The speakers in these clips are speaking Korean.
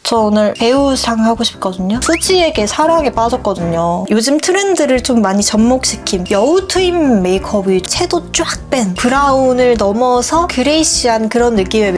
저 오늘 배우상 하고 싶거든요. 수지에게 사랑에 빠졌거든요. 요즘 트렌드를 좀 많이 접목시킨 여우 트임 메이크업이 채도 쫙 뺀 브라운을 넘어서 그레이시한 그런 느낌의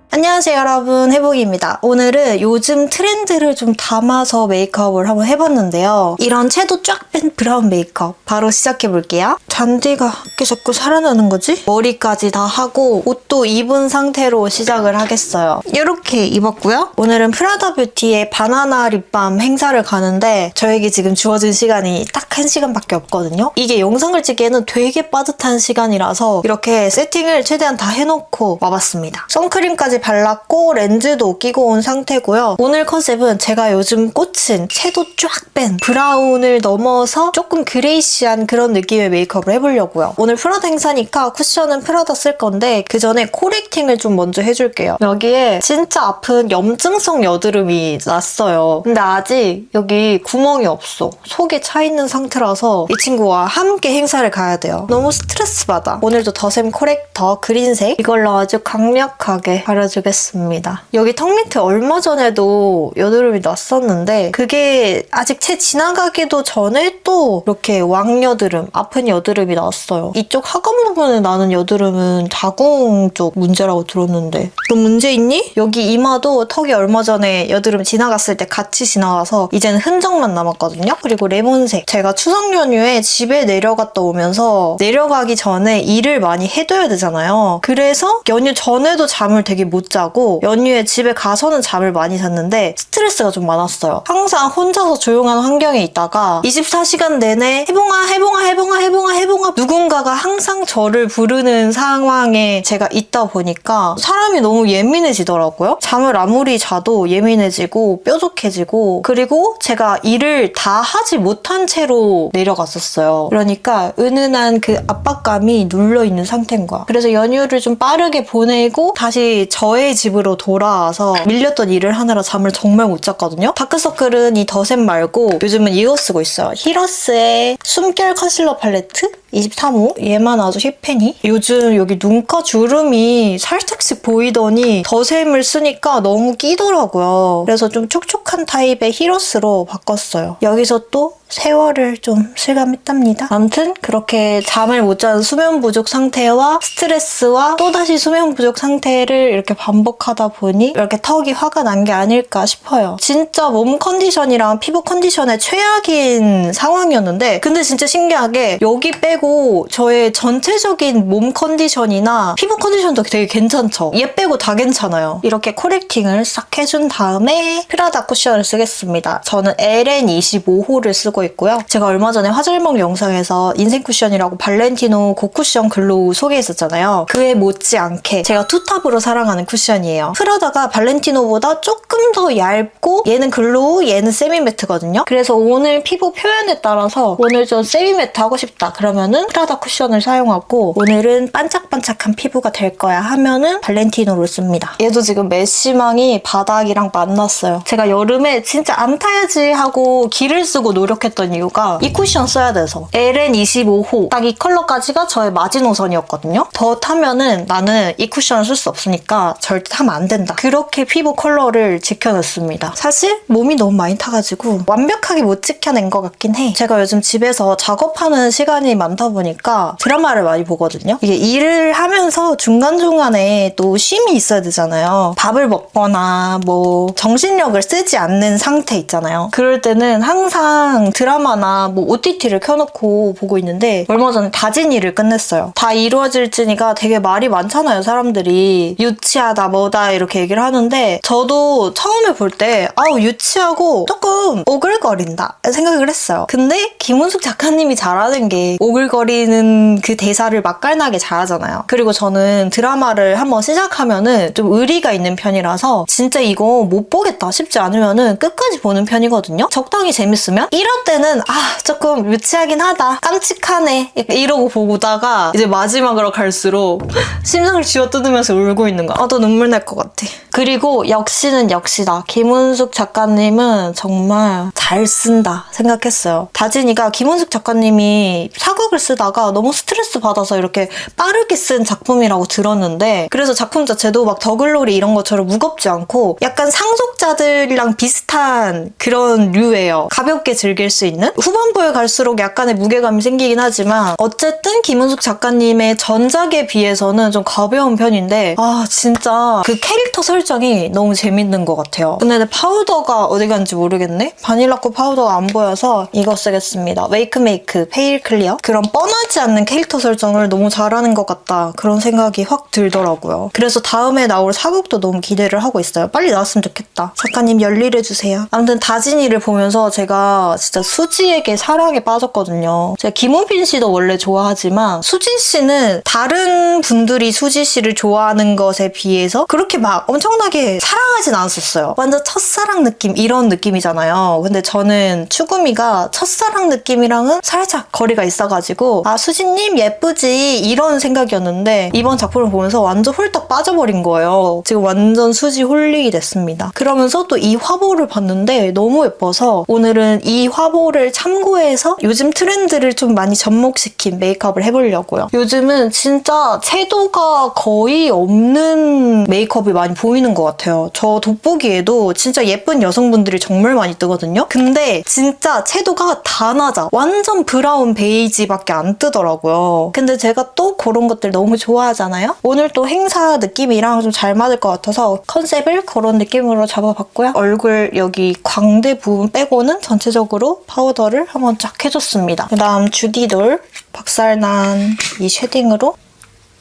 안녕하세요 여러분, 해복입니다. 오늘은 요즘 트렌드를 좀 담아서 메이크업을 한번 해봤는데요. 이런 채도 쫙 뺀 브라운 메이크업 바로 시작해볼게요. 잔디가 왜 자꾸 살아나는 거지? 머리까지 다 하고 옷도 입은 상태로 시작을 하겠어요. 이렇게 입었고요. 오늘은 프라다 뷰티의 바나나 립밤 행사를 가는데 저에게 지금 주어진 시간이 딱 1시간밖에 없거든요. 이게 영상을 찍기에는 되게 빠듯한 시간이라서 이렇게 세팅을 최대한 다 해놓고 와봤습니다. 선크림까지 발랐고 렌즈도 끼고 온 상태고요. 오늘 컨셉은 제가 요즘 꽂힌 채도 쫙 뺀 브라운을 넘어서 조금 그레이시한 그런 느낌의 메이크업을 해보려고요. 오늘 프라다 행사니까 쿠션은 프라다 쓸 건데 그 전에 코렉팅을 좀 먼저 해줄게요. 여기에 진짜 아픈 염증성 여드름이 났어요. 근데 아직 여기 구멍이 없어. 속에 차 있는 상태라서 이 친구와 함께 행사를 가야 돼요. 너무 스트레스 받아. 오늘도 더샘 코렉터 그린색 이걸로 아주 강력하게 바르겠습니다. 여기 턱 밑에 얼마 전에도 여드름이 났었는데 그게 아직 채 지나가기도 전에 또 이렇게 왕여드름, 아픈 여드름이 났어요. 이쪽 하관 부분에 나는 여드름은 자궁 쪽 문제라고 들었는데 너 문제 있니? 여기 이마도 턱이 얼마 전에 여드름 지나갔을 때 같이 지나가서 이제는 흔적만 남았거든요. 그리고 레몬색. 제가 추석 연휴에 집에 내려갔다 오면서 내려가기 전에 일을 많이 해둬야 되잖아요. 그래서 연휴 전에도 잠을 되게 못 자고 연휴에 집에 가서는 잠을 많이 잤는데 스트레스가 좀 많았어요. 항상 혼자서 조용한 환경에 있다가 24시간 내내 해봉아 누군가가 항상 저를 부르는 상황에 제가 있다 보니까 사람이 너무 예민해지더라고요. 잠을 아무리 자도 예민해지고 뾰족해지고 그리고 제가 일을 다 하지 못한 채로 내려갔었어요. 그러니까 은은한 그 압박감이 눌러있는 상태인 거야. 그래서 연휴를 좀 빠르게 보내고 다시 저의 집으로 돌아와서 밀렸던 일을 하느라 잠을 정말 못 잤거든요. 다크서클은 이 더샘 말고 요즘은 이거 쓰고 있어요. 히러스의 숨결 컨실러 팔레트 23호? 얘만 아주 힙해니? 요즘 여기 눈가 주름이 살짝씩 보이더니 더샘을 쓰니까 너무 끼더라고요. 그래서 좀 촉촉한 타입의 히러스로 바꿨어요. 여기서 또 세월을 좀 실감했답니다. 아무튼 그렇게 잠을 못 자는 수면 부족 상태와 스트레스와 또다시 수면 부족 상태를 이렇게 반복하다 보니 이렇게 턱이 화가 난 게 아닐까 싶어요. 진짜 몸 컨디션이랑 피부 컨디션의 최악인 상황이었는데 근데 진짜 신기하게 여기 빼고 저의 전체적인 몸 컨디션이나 피부 컨디션도 되게 괜찮죠? 얘 빼고 다 괜찮아요. 이렇게 코렉팅을 싹 해준 다음에 프라다 쿠션을 쓰겠습니다. 저는 LN25호를 쓰고 있고요. 제가 얼마 전에 화잘먹 영상에서 인생 쿠션이라고 발렌티노 고쿠션 글로우 소개했었잖아요. 그에 못지않게 제가 투탑으로 사랑하는 쿠션이에요. 프라다가 발렌티노보다 조금 더 얇고 얘는 글로우, 얘는 세미매트거든요. 그래서 오늘 피부 표현에 따라서 오늘 좀 세미매트 하고 싶다 그러면은 프라다 쿠션을 사용하고 오늘은 반짝반짝한 피부가 될 거야 하면은 발렌티노를 씁니다. 얘도 지금 메쉬망이 바닥이랑 만났어요. 제가 여름에 진짜 안 타야지 하고 기를 쓰고 노력했던 이유가 이 쿠션 써야 돼서 LN25호 딱 이 컬러까지가 저의 마지노선이었거든요. 더 타면은 나는 이 쿠션을 쓸 수 없으니까 절대 타면 안 된다. 그렇게 피부 컬러를 지켜냈습니다. 사실 몸이 너무 많이 타가지고 완벽하게 못 지켜낸 것 같긴 해. 제가 요즘 집에서 작업하는 시간이 많다 보니까 드라마를 많이 보거든요. 이게 일을 하면서 중간중간에 또 쉼이 있어야 되잖아요. 밥을 먹거나 뭐 정신력을 쓰지 않는 상태 있잖아요. 그럴 때는 항상 드라마나 뭐 OTT를 켜놓고 보고 있는데 얼마 전에 다진이를 끝냈어요. 다 이루어질지니가 되게 말이 많잖아요. 사람들이 유치하다 뭐다 이렇게 얘기를 하는데 저도 처음에 볼 때 아우 유치하고 조금 오글거린다 생각을 했어요. 근데 김은숙 작가님이 잘하는 게 오글거리는 그 대사를 맛깔나게 잘하잖아요. 그리고 저는 드라마를 한번 시작하면은 좀 의리가 있는 편이라서 진짜 이거 못 보겠다 싶지 않으면은 끝까지 보는 편이거든요. 적당히 재밌으면 이렇다 때는 조금 유치하긴 하다, 깜찍하네 약간 이러고 보다가 이제 마지막으로 갈수록 심장을 쥐어뜯으면서 울고 있는 거야. 또 눈물 날 것 같아. 그리고 역시는 역시다. 김은숙 작가님은 정말 잘 쓴다 생각했어요. 다진이가 김은숙 작가님이 사극을 쓰다가 너무 스트레스 받아서 이렇게 빠르게 쓴 작품이라고 들었는데, 그래서 작품 자체도 막 더글로리 이런 것처럼 무겁지 않고 약간 상속자들이랑 비슷한 그런 류예요. 가볍게 즐길 수 있는? 후반부에 갈수록 약간의 무게감이 생기긴 하지만 어쨌든 김은숙 작가님의 전작에 비해서는 좀 가벼운 편인데 진짜 그 캐릭터 설정이 너무 재밌는 것 같아요. 근데 내 파우더가 어디 간지 모르겠네? 바닐라코 파우더가 안 보여서 이거 쓰겠습니다. 웨이크메이크 페일 클리어. 그런 뻔하지 않는 캐릭터 설정을 너무 잘하는 것 같다, 그런 생각이 확 들더라고요. 그래서 다음에 나올 사극도 너무 기대를 하고 있어요. 빨리 나왔으면 좋겠다. 작가님 열일해주세요. 아무튼 다진이를 보면서 제가 진짜 수지에게 사랑에 빠졌거든요. 제가 김우빈 씨도 원래 좋아하지만 수지 씨는 다른 분들이 수지 씨를 좋아하는 것에 비해서 그렇게 막 엄청나게 사랑하진 않았었어요. 완전 첫사랑 느낌, 이런 느낌이잖아요. 근데 저는 추구미가 첫사랑 느낌이랑은 살짝 거리가 있어가지고 수지님 예쁘지 이런 생각이었는데 이번 작품을 보면서 완전 홀딱 빠져버린 거예요. 지금 완전 수지 홀릭이 됐습니다. 그러면서 또 이 화보를 봤는데 너무 예뻐서 오늘은 이 화보를 참고해서 요즘 트렌드를 좀 많이 접목시킨 메이크업을 해보려고요. 요즘은 진짜 채도가 거의 없는 메이크업이 많이 보이는 것 같아요. 저 돋보기에도 진짜 예쁜 여성분들이 정말 많이 뜨거든요. 근데 진짜 채도가 다 낮아. 완전 브라운 베이지밖에 안 뜨더라고요. 근데 제가 또 그런 것들 너무 좋아하잖아요. 오늘 또 행사 느낌이랑 좀 잘 맞을 것 같아서 컨셉을 그런 느낌으로 잡아봤고요. 얼굴 여기 광대 부분 빼고는 전체적으로 파우더를 한번 쫙 해줬습니다. 그 다음 주디돌 박살난 이 쉐딩으로,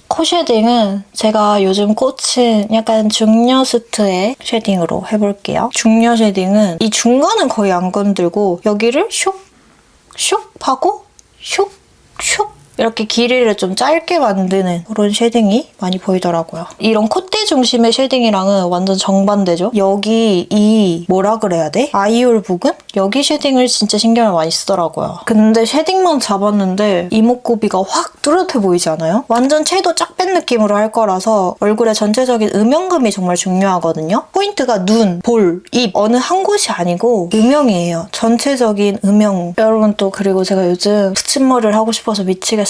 코 쉐딩은 제가 요즘 꽂힌 약간 중녀 스트의 쉐딩으로 해볼게요. 중녀 쉐딩은 이 중간은 거의 안 건들고 여기를 슉 슉 하고 슉 슉 이렇게 길이를 좀 짧게 만드는 그런 쉐딩이 많이 보이더라고요. 이런 콧대 중심의 쉐딩이랑은 완전 정반대죠. 여기 이 뭐라 그래야 돼? 아이올 부근? 여기 쉐딩을 진짜 신경을 많이 쓰더라고요. 근데 쉐딩만 잡았는데 이목구비가 확 뚜렷해 보이지 않아요? 완전 채도 쫙 뺀 느낌으로 할 거라서 얼굴의 전체적인 음영감이 정말 중요하거든요. 포인트가 눈, 볼, 입 어느 한 곳이 아니고 음영이에요. 전체적인 음영. 여러분 또 그리고 제가 요즘 붙임머리를 하고 싶어서 미치겠어요.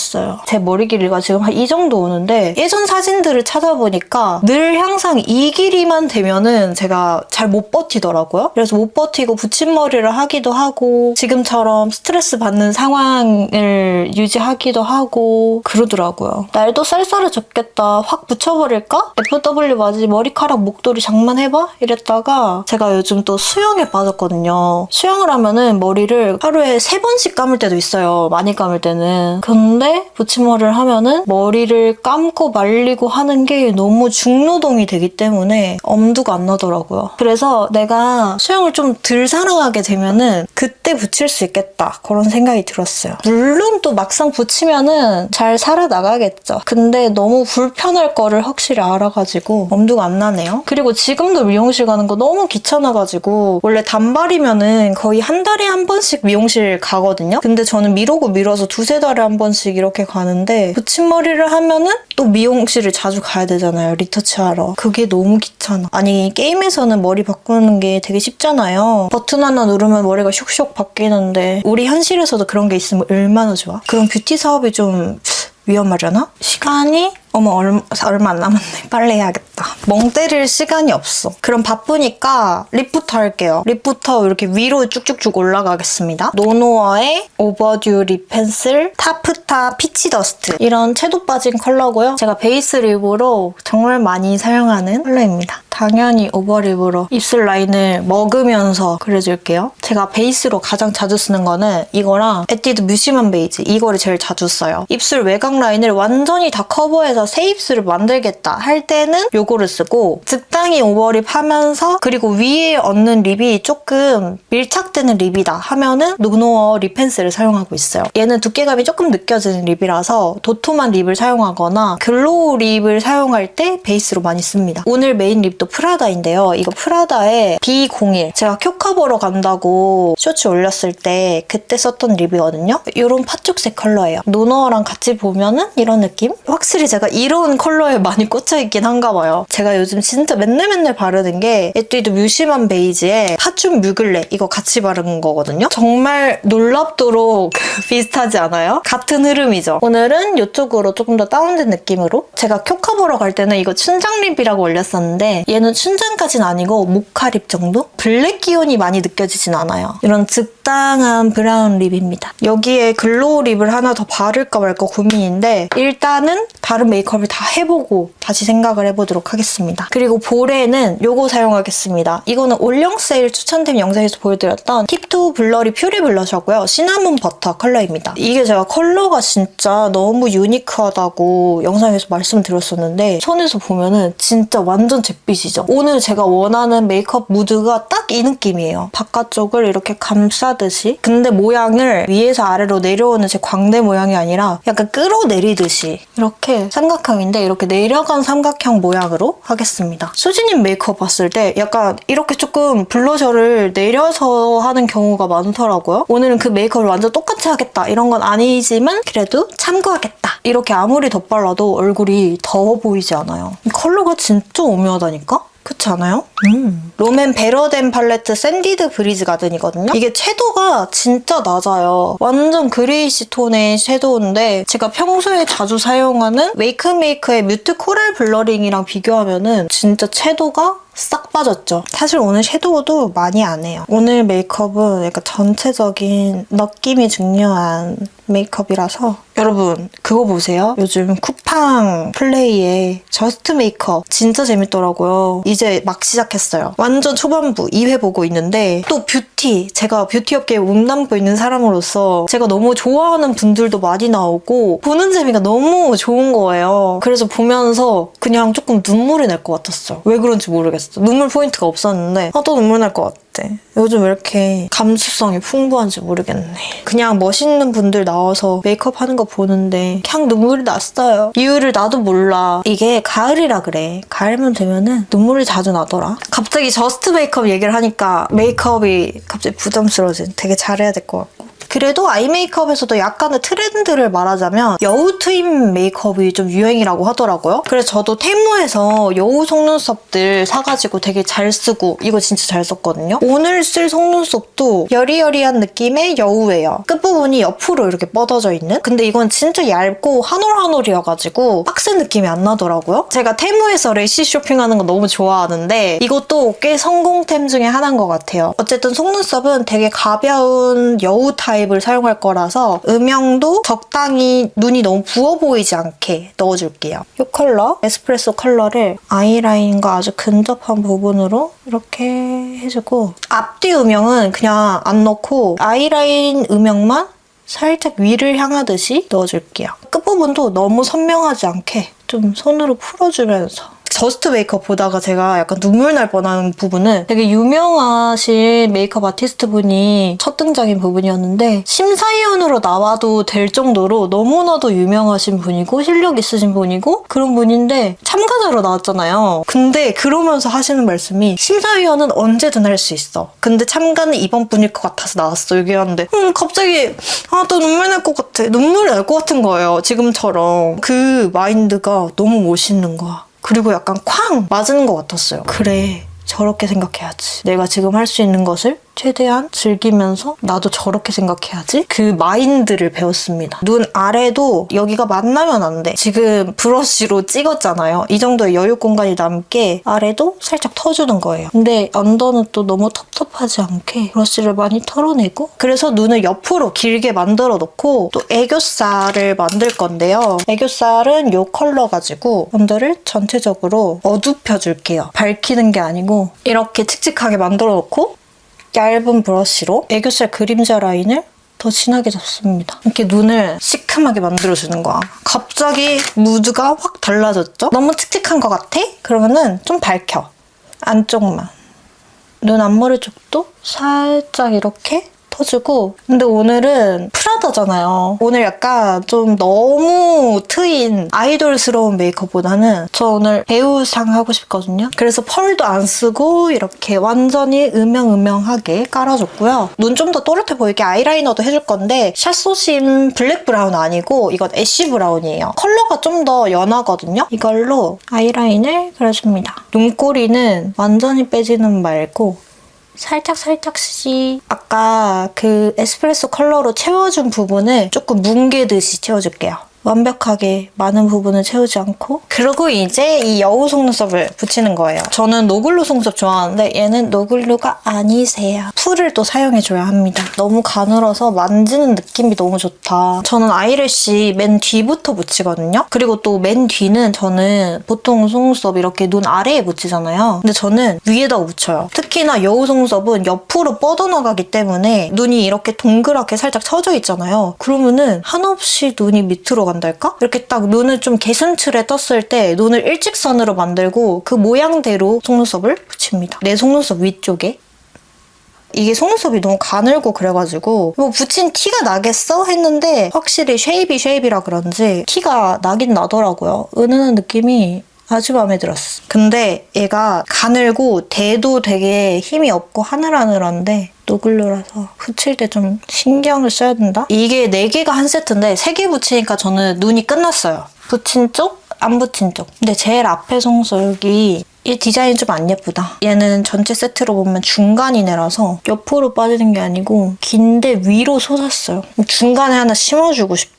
제 머리 길이가 지금 한 이 정도 오는데 예전 사진들을 찾아보니까 늘 항상 이 길이만 되면은 제가 잘 못 버티더라고요. 그래서 못 버티고 붙임머리를 하기도 하고 지금처럼 스트레스 받는 상황을 유지하기도 하고 그러더라고요. 날도 쌀쌀해졌겠다. 확 붙여버릴까? FW 맞이 머리카락 목도리 장만해봐? 이랬다가 제가 요즘 또 수영에 빠졌거든요. 수영을 하면은 머리를 하루에 3번씩 감을 때도 있어요. 많이 감을 때는. 근데 붙임머리를 하면은 머리를 감고 말리고 하는 게 너무 중노동이 되기 때문에 엄두가 안 나더라고요. 그래서 내가 수영을 좀 덜 사랑하게 되면은 그때 붙일 수 있겠다. 그런 생각이 들었어요. 물론 또 막상 붙이면은 잘 살아나가겠죠. 근데 너무 불편할 거를 확실히 알아가지고 엄두가 안 나네요. 그리고 지금도 미용실 가는 거 너무 귀찮아가지고 원래 단발이면은 거의 한 달에 한 번씩 미용실 가거든요. 근데 저는 미루고 미뤄서 2-3달에 한 번씩 이렇게 가는데 붙임머리를 하면은 또 미용실을 자주 가야 되잖아요. 리터치하러. 그게 너무 귀찮아. 아니 게임에서는 머리 바꾸는 게 되게 쉽잖아요. 버튼 하나 누르면 머리가 슉슉 바뀌는데 우리 현실에서도 그런 게 있으면 얼마나 좋아. 그럼 뷰티 사업이 좀 위험하려나? 시간이 얼마 안 남았네. 빨리 해야겠다. 멍 때릴 시간이 없어. 그럼 바쁘니까 립부터 할게요. 립부터 이렇게 위로 쭉쭉쭉 올라가겠습니다. 노노어의 오버듀 립 펜슬 타프타 피치 더스트. 이런 채도 빠진 컬러고요. 제가 베이스 립으로 정말 많이 사용하는 컬러입니다. 당연히 오버립으로 입술 라인을 먹으면서 그려줄게요. 제가 베이스로 가장 자주 쓰는 거는 이거랑 에뛰드 뮤시먼 베이지. 이거를 제일 자주 써요. 입술 외곽 라인을 완전히 다 커버해서 새 입술을 만들겠다 할 때는 요거를 쓰고, 적당히 오버립 하면서 그리고 위에 얹는 립이 조금 밀착되는 립이다 하면은 노노어 립 펜슬을 사용하고 있어요. 얘는 두께감이 조금 느껴지는 립이라서 도톰한 립을 사용하거나 글로우 립을 사용할 때 베이스로 많이 씁니다. 오늘 메인 립도 프라다인데요. 이거 프라다의 B01. 제가 큐카 보러 간다고 쇼츠 올렸을 때 그때 썼던 립이거든요. 이런 팥죽색 컬러예요. 노노어랑 같이 보면은 이런 느낌? 확실히 제가 이런 컬러에 많이 꽂혀있긴 한가 봐요. 제가 요즘 진짜 맨날 바르는 게 에뛰드 뮤시만 베이지에 팥죽 뮤글레 이거 같이 바른 거거든요. 정말 놀랍도록 비슷하지 않아요? 같은 흐름이죠. 오늘은 이쪽으로 조금 더 다운된 느낌으로, 제가 큐카 보러 갈 때는 이거 춘장 립이라고 올렸었는데 얘는 춘장까진 아니고 모카 립 정도? 블랙 기온이 많이 느껴지진 않아요. 이런 적당한 브라운 립입니다. 여기에 글로우 립을 하나 더 바를까 말까 고민인데 일단은 다른 메이크업을 다 해보고 다시 생각을 해보도록 하겠습니다. 그리고 볼에는 요거 사용하겠습니다. 이거는 올영 세일 추천템 영상에서 보여드렸던 팁투 블러리 퓨리 블러셔고요. 시나몬 버터 컬러입니다. 이게 제가 컬러가 진짜 너무 유니크하다고 영상에서 말씀드렸었는데 손에서 보면은 진짜 완전 잿빛이죠. 오늘 제가 원하는 메이크업 무드가 딱 이 느낌이에요. 바깥쪽을 이렇게 감싸듯이, 근데 모양을 위에서 아래로 내려오는 제 광대 모양이 아니라 약간 끌어내리듯이 이렇게 삼각형인데 이렇게 내려간 삼각형 모양으로 하겠습니다. 수지님 메이크업 봤을 때 약간 이렇게 조금 블러셔를 내려서 하는 경우가 많더라고요. 오늘은 그 메이크업을 완전 똑같이 하겠다 이런 건 아니지만 그래도 참고하겠다. 이렇게 아무리 덧발라도 얼굴이 더워 보이지 않아요. 이 컬러가 진짜 오묘하다니까? 그렇지 않아요? 롬앤 베러덴 팔레트 샌디드 브리즈 가든이거든요. 이게 채도가 진짜 낮아요. 완전 그레이시 톤의 섀도우인데 제가 평소에 자주 사용하는 웨이크메이크의 뮤트 코랄 블러링이랑 비교하면은 진짜 채도가 싹 빠졌죠. 사실 오늘 섀도우도 많이 안 해요. 오늘 메이크업은 약간 전체적인 느낌이 중요한 메이크업이라서 여러분 그거 보세요. 요즘 쿠팡 플레이에 저스트 메이크업 진짜 재밌더라고요. 이제 막 시작했어요. 완전 초반부 2회 보고 있는데 또 뷰티, 제가 뷰티 업계에 몸담고 있는 사람으로서 제가 너무 좋아하는 분들도 많이 나오고 보는 재미가 너무 좋은 거예요. 그래서 보면서 그냥 조금 눈물이 날 것 같았어요. 왜 그런지 모르겠어요. 눈물 포인트가 없었는데 또 눈물 날 것 같아. 요즘 왜 이렇게 감수성이 풍부한지 모르겠네. 그냥 멋있는 분들 나와서 메이크업 하는 거 보는데 그냥 눈물이 났어요. 이유를 나도 몰라. 이게 가을이라 그래. 가을만 되면은 눈물이 자주 나더라. 갑자기 저스트 메이크업 얘기를 하니까 메이크업이 갑자기 부담스러워진. 되게 잘해야 될 것 같고. 그래도 아이 메이크업에서도 약간의 트렌드를 말하자면 여우 트임 메이크업이 좀 유행이라고 하더라고요. 그래서 저도 테무에서 여우 속눈썹들 사가지고 되게 잘 쓰고 이거 진짜 잘 썼거든요. 오늘 쓸 속눈썹도 여리여리한 느낌의 여우예요. 끝부분이 옆으로 이렇게 뻗어져 있는? 근데 이건 진짜 얇고 한올한올이어가지고 빡센 느낌이 안 나더라고요. 제가 테무에서 레시 쇼핑하는 거 너무 좋아하는데 이것도 꽤 성공템 중에 하나인 것 같아요. 어쨌든 속눈썹은 되게 가벼운 여우 타입 을 사용할 거라서 음영도 적당히 눈이 너무 부어 보이지 않게 넣어줄게요. 이 컬러, 에스프레소 컬러를 아이라인과 아주 근접한 부분으로 이렇게 해주고 앞뒤 음영은 그냥 안 넣고 아이라인 음영만 살짝 위를 향하듯이 넣어줄게요. 끝부분도 너무 선명하지 않게 좀 손으로 풀어주면서 저스트 메이크업 보다가 제가 약간 눈물 날 뻔한 부분은 되게 유명하신 메이크업 아티스트 분이 첫 등장인 부분이었는데 심사위원으로 나와도 될 정도로 너무나도 유명하신 분이고 실력 있으신 분이고 그런 분인데 참가자로 나왔잖아요. 근데 그러면서 하시는 말씀이 심사위원은 언제든 할 수 있어. 근데 참가는 이번 분일 것 같아서 나왔어. 얘기하는데 갑자기 또 눈물 날 것 같아. 눈물이 날 것 같은 거예요. 지금처럼. 그 마인드가 너무 멋있는 거야. 그리고 약간 쾅 맞은 것 같았어요. 그래, 저렇게 생각해야지. 내가 지금 할 수 있는 것을 최대한 즐기면서 나도 저렇게 생각해야지. 그 마인드를 배웠습니다. 눈 아래도 여기가 만나면 안 돼. 지금 브러쉬로 찍었잖아요. 이 정도의 여유 공간이 남게 아래도 살짝 터주는 거예요. 근데 언더는 또 너무 텁텁하지 않게 브러쉬를 많이 털어내고 그래서 눈을 옆으로 길게 만들어 놓고 또 애교살을 만들 건데요. 애교살은 이 컬러 가지고 언더를 전체적으로 어둡혀 줄게요. 밝히는 게 아니고 이렇게 칙칙하게 만들어 놓고 얇은 브러쉬로 애교살 그림자 라인을 더 진하게 잡습니다. 이렇게 눈을 시큼하게 만들어주는 거야. 갑자기 무드가 확 달라졌죠? 너무 칙칙한 것 같아? 그러면은 좀 밝혀. 안쪽만. 눈 앞머리 쪽도 살짝 이렇게 터주고. 근데 오늘은 프라다잖아요. 오늘 약간 좀 너무 트인 아이돌스러운 메이크업보다는 저 오늘 배우상 하고 싶거든요. 그래서 펄도 안 쓰고 이렇게 완전히 음영하게 깔아줬고요. 눈 좀 더 또렷해 보이게 아이라이너도 해줄 건데 샤소심 블랙 브라운 아니고 이건 애쉬 브라운이에요. 컬러가 좀 더 연하거든요. 이걸로 아이라인을 그려줍니다. 눈꼬리는 완전히 빼지는 말고 살짝씩 아까 그 에스프레소 컬러로 채워준 부분을 조금 뭉개듯이 채워줄게요. 완벽하게 많은 부분을 채우지 않고. 그리고 이제 이 여우 속눈썹을 붙이는 거예요. 저는 노글루 속눈썹 좋아하는데 얘는 노글루가 아니세요. 풀을 또 사용해줘야 합니다. 너무 가늘어서 만지는 느낌이 너무 좋다. 저는 아이래쉬 맨 뒤부터 붙이거든요. 그리고 또 맨 뒤는 저는 보통 속눈썹 이렇게 눈 아래에 붙이잖아요. 근데 저는 위에다가 붙여요. 특히나 여우 속눈썹은 옆으로 뻗어나가기 때문에 눈이 이렇게 동그랗게 살짝 처져 있잖아요. 그러면은 한없이 눈이 밑으로 간달까? 이렇게 딱 눈을 좀 개슴츠레 떴을 때 눈을 일직선으로 만들고 그 모양대로 속눈썹을 붙입니다. 내 속눈썹 위쪽에. 이게 속눈썹이 너무 가늘고 그래가지고 뭐 붙인 티가 나겠어? 했는데 확실히 쉐이비라 그런지 티가 나긴 나더라고요. 은은한 느낌이 아주 마음에 들었어. 근데 얘가 가늘고 대도 되게 힘이 없고 하늘하늘한데 노글루라서 붙일 때 좀 신경을 써야 된다? 이게 4개가 한 세트인데 3개 붙이니까 저는 눈이 끝났어요. 붙인 쪽, 안 붙인 쪽. 근데 제일 앞에 속눈썹 여기 이 디자인 좀 안 예쁘다. 얘는 전체 세트로 보면 중간이네라서 옆으로 빠지는 게 아니고 긴데 위로 솟았어요. 중간에 하나 심어주고 싶다.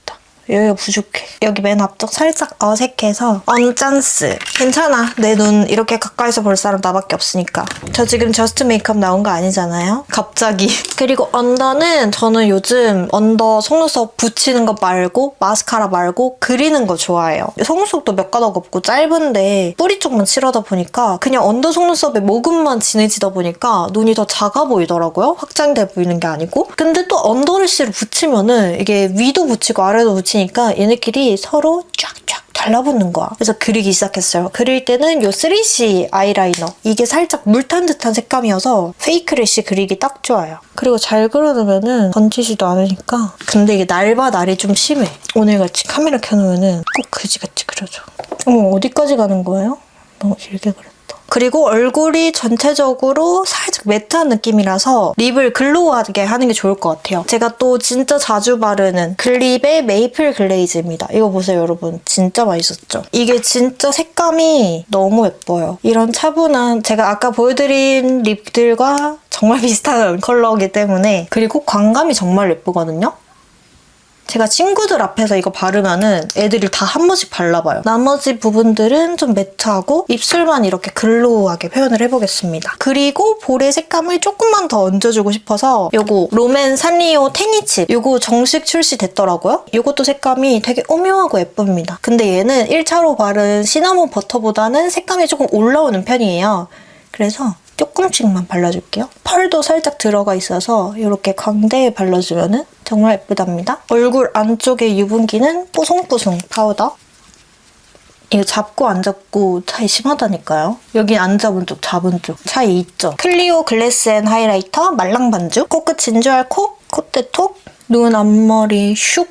여기가 부족해. 여기 맨 앞쪽 살짝 어색해서 언짠스. 괜찮아. 내 눈 이렇게 가까이서 볼 사람 나밖에 없으니까. 저 지금 저스트 메이크업 나온 거 아니잖아요? 갑자기. 그리고 언더는 저는 요즘 언더 속눈썹 붙이는 거 말고 마스카라 말고 그리는 거 좋아해요. 속눈썹도 몇 가닥 없고 짧은데 뿌리 쪽만 칠하다 보니까 그냥 언더 속눈썹에 모근만 진해지다 보니까 눈이 더 작아 보이더라고요. 확장돼 보이는 게 아니고. 근데 또 언더래쉬를 붙이면은 이게 위도 붙이고 아래도 붙이니까 얘네끼리 서로 쫙쫙 달라붙는 거야. 그래서 그리기 시작했어요. 그릴 때는 요 3C 아이라이너. 이게 살짝 물탄 듯한 색감이어서 페이크 래쉬 그리기 딱 좋아요. 그리고 잘 그려놓으면은 번지지도 않으니까. 근데 이게 날봐 날이 좀 심해. 오늘같이 카메라 켜놓으면은 꼭 그지같이 그려줘. 어머, 어디까지 가는 거예요? 너무 길게 그렸다. 그리고 얼굴이 전체적으로 살짝 매트한 느낌이라서 립을 글로우하게 하는 게 좋을 것 같아요. 제가 또 진짜 자주 바르는 글립의 메이플 글레이즈입니다. 이거 보세요, 여러분. 진짜 맛있었죠? 이게 진짜 색감이 너무 예뻐요. 이런 차분한, 제가 아까 보여드린 립들과 정말 비슷한 컬러이기 때문에. 그리고 광감이 정말 예쁘거든요? 제가 친구들 앞에서 이거 바르면은 애들이 다 한 번씩 발라봐요. 나머지 부분들은 좀 매트하고 입술만 이렇게 글로우하게 표현을 해보겠습니다. 그리고 볼의 색감을 조금만 더 얹어주고 싶어서 요거 롬앤 산리오 테니칩 요거 정식 출시됐더라고요. 요것도 색감이 되게 오묘하고 예쁩니다. 근데 얘는 1차로 바른 시나몬 버터보다는 색감이 조금 올라오는 편이에요. 그래서 조금씩만 발라줄게요. 펄도 살짝 들어가 있어서 이렇게 광대에 발라주면 정말 예쁘답니다. 얼굴 안쪽의 유분기는 뽀송뽀송 파우더. 이거 잡고 안 잡고 차이 심하다니까요. 여기 안 잡은 쪽, 잡은 쪽. 차이 있죠? 클리오 글래스 앤 하이라이터 말랑 반죽. 코끝 진주알 콕, 콧대 톡, 눈 앞머리 슉.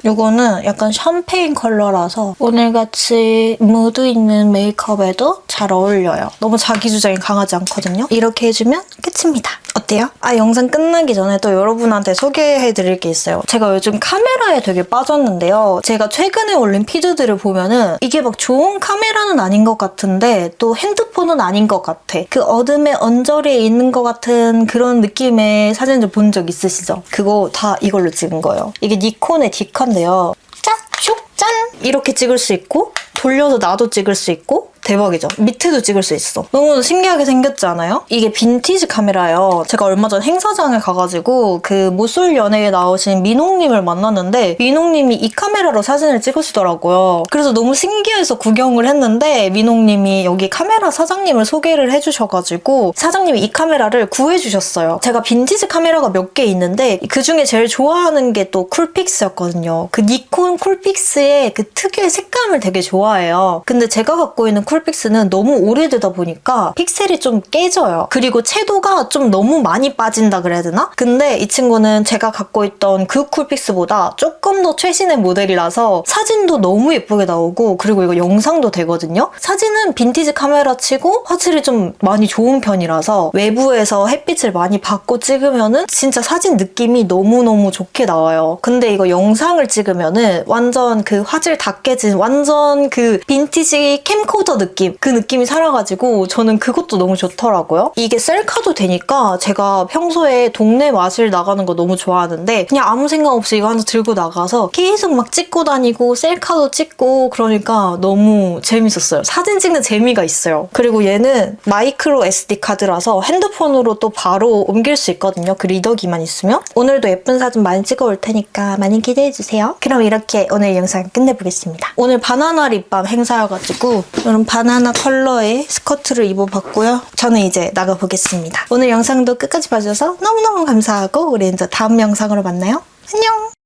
요거는 약간 샴페인 컬러라서 오늘같이 무드 있는 메이크업에도 잘 어울려요. 너무 자기 주장이 강하지 않거든요. 이렇게 해주면 끝입니다. 어때요? 영상 끝나기 전에 또 여러분한테 소개해드릴 게 있어요. 제가 요즘 카메라에 되게 빠졌는데요. 제가 최근에 올린 피드들을 보면은 이게 막 좋은 카메라는 아닌 것 같은데 또 핸드폰은 아닌 것 같아. 그 어둠의 언저리에 있는 것 같은 그런 느낌의 사진들 본 적 있으시죠? 그거 다 이걸로 찍은 거예요. 이게 니콘의 디카인데요. 짠! 슉! 짠! 이렇게 찍을 수 있고 돌려서 나도 찍을 수 있고 대박이죠. 밑에도 찍을 수 있어. 너무 신기하게 생겼지 않아요? 이게 빈티지 카메라예요. 제가 얼마 전 행사장에 가가지고 그 모쏠 연예에 나오신 민홍님을 만났는데 민홍님이 이 카메라로 사진을 찍으시더라고요. 그래서 너무 신기해서 구경을 했는데 민홍님이 여기 카메라 사장님을 소개를 해주셔가지고 사장님이 이 카메라를 구해주셨어요. 제가 빈티지 카메라가 몇 개 있는데 그중에 제일 좋아하는 게 또 쿨픽스였거든요. 그 니콘 쿨픽스의 그 특유의 색감을 되게 좋아해요. 근데 제가 갖고 있는 쿨픽스는 너무 오래되다 보니까 픽셀이 좀 깨져요. 그리고 채도가 좀 너무 많이 빠진다 그래야 되나? 근데 이 친구는 제가 갖고 있던 그 쿨픽스보다 조금 더 최신의 모델이라서 사진도 너무 예쁘게 나오고 그리고 이거 영상도 되거든요. 사진은 빈티지 카메라 치고 화질이 좀 많이 좋은 편이라서 외부에서 햇빛을 많이 받고 찍으면은 진짜 사진 느낌이 너무너무 좋게 나와요. 근데 이거 영상을 찍으면은 완전 그 화질 다 깨진 완전 그 빈티지 캠코더 느낌, 그 느낌이 살아가지고 저는 그것도 너무 좋더라고요. 이게 셀카도 되니까 제가 평소에 동네 마실 나가는 거 너무 좋아하는데 그냥 아무 생각 없이 이거 하나 들고 나가서 계속 막 찍고 다니고 셀카도 찍고 그러니까 너무 재밌었어요. 사진 찍는 재미가 있어요. 그리고 얘는 마이크로 SD 카드라서 핸드폰으로 또 바로 옮길 수 있거든요. 그 리더기만 있으면. 오늘도 예쁜 사진 많이 찍어 올 테니까 많이 기대해주세요. 그럼 이렇게 오늘 영상 끝내보겠습니다. 오늘 바나나 립밤 행사여가지고 이런 바나나 컬러의 스커트를 입어봤고요. 저는 이제 나가보겠습니다. 오늘 영상도 끝까지 봐주셔서 너무너무 감사하고 우리 이제 다음 영상으로 만나요. 안녕!